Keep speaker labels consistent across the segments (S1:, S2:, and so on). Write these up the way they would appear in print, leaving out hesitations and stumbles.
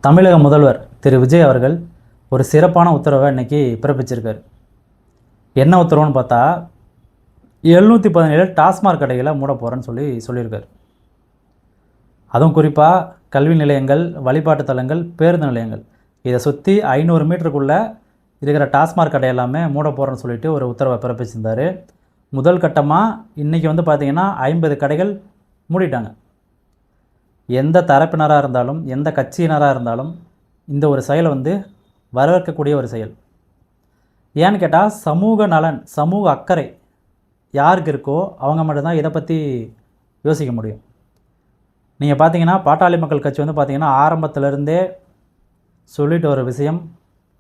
S1: தமிழக முதல்வர் திரு விஜய் அவர்கள் ஒரு சிறப்பான உத்தரவை இன்றைக்கி பிறப்பிச்சிருக்கார். என்ன உத்தரவுன்னு பார்த்தா 717 டாஸ்மாக் கடைகளை மூட போகிறேன்னு சொல்லியிருக்கார். அதுவும் குறிப்பாக கல்வி நிலையங்கள், வழிபாட்டு தலங்கள், பேருந்து நிலையங்கள் இதை சுற்றி 500 மீட்டருக்குள்ளே இருக்கிற டாஸ்மாக் கடை எல்லாமே மூட போகிறேன்னு சொல்லிட்டு ஒரு உத்தரவை பிறப்பிச்சிருந்தார். முதல் கட்டமாக இன்றைக்கி பார்த்திங்கன்னா 50 கடைகள் மூடிட்டாங்க. எந்த தரப்பினராக இருந்தாலும், எந்த கட்சியினராக இருந்தாலும் இந்த ஒரு செயலை வரவேற்கக்கூடிய ஒரு செயல். ஏன்னு கேட்டால் சமூக நலன், சமூக அக்கறை யாருக்கு இருக்கோ அவங்க மட்டும்தான் இதை பற்றி யோசிக்க முடியும். நீங்கள் பார்த்தீங்கன்னா பாட்டாளி மக்கள் கட்சி பார்த்திங்கன்னா ஆரம்பத்திலேருந்தே சொல்லிட்டு ஒரு விஷயம்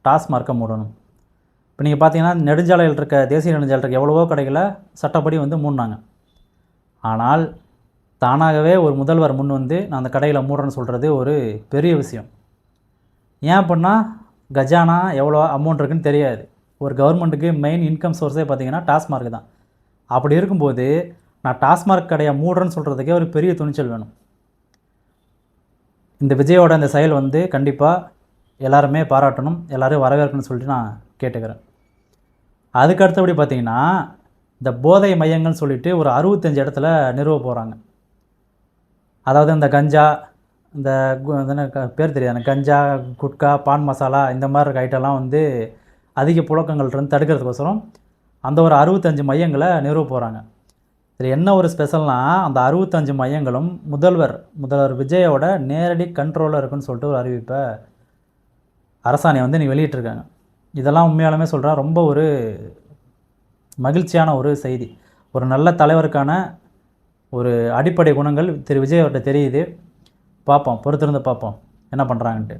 S1: டாஸ்மார்க்கை மூடணும். இப்போ நீங்கள் பார்த்தீங்கன்னா நெடுஞ்சாலையில் இருக்க தேசிய நெடுஞ்சாலையில் இருக்க எவ்வளவோ கடைகளை சட்டப்படி மூடினாங்க. ஆனால் தானாகவே ஒரு முதல்வர் முன் நான் அந்த கடையில் மூடுறேன்னு சொல்கிறது ஒரு பெரிய விஷயம். ஏன் அப்படின்னா கஜானா எவ்வளோ அமௌண்ட் இருக்குன்னு தெரியாது. ஒரு கவர்மெண்ட்டுக்கு மெயின் இன்கம் சோர்ஸே பார்த்திங்கன்னா டாஸ்மார்க் தான். அப்படி இருக்கும்போது நான் டாஸ்மார்க் கடையை மூடுறேன்னு சொல்கிறதுக்கே ஒரு பெரிய துணிச்சல் வேணும். இந்த விஜயோட இந்த செயல் கண்டிப்பாக எல்லாருமே பாராட்டணும், எல்லோரும் வரவேற்கணும்னு சொல்லிட்டு நான் கேட்டுக்கிறேன். அதுக்கு அடுத்தபடி பார்த்திங்கன்னா இந்த போதை மையங்கள்னு சொல்லிட்டு ஒரு 65 இடத்துல நிறுவ போகிறாங்க. அதாவது இந்த கஞ்சா, இந்த பேர் தெரியாது, கஞ்சா, குட்கா, பான் மசாலா இந்த மாதிரி இருக்க ஐட்டம்லாம் அதிக புழக்கங்கள்லேருந்து தடுக்கிறதுக்கோசரம் அந்த ஒரு 65 மையங்களை நிறுவ போகிறாங்க. இதில் என்ன ஒரு ஸ்பெஷல்னால் அந்த 65 மையங்களும் முதல்வர் விஜயோட நேரடி கண்ட்ரோலில் இருக்குன்னு சொல்லிட்டு ஒரு அறிவிப்பை அரசாணை இன்றைக்கி வெளியிட்டிருக்காங்க. இதெல்லாம் உண்மையாலுமே சொல்கிறேன், ரொம்ப ஒரு மகிழ்ச்சியான ஒரு செய்தி. ஒரு நல்ல தலைவருக்கான ஒரு அடிப்படை குணங்கள் திரு விஜய் அவர்கிட்ட தெரியுது. பார்ப்போம், பொறுத்திருந்து பார்ப்போம் என்ன பண்ணுறாங்கன்ட்டு.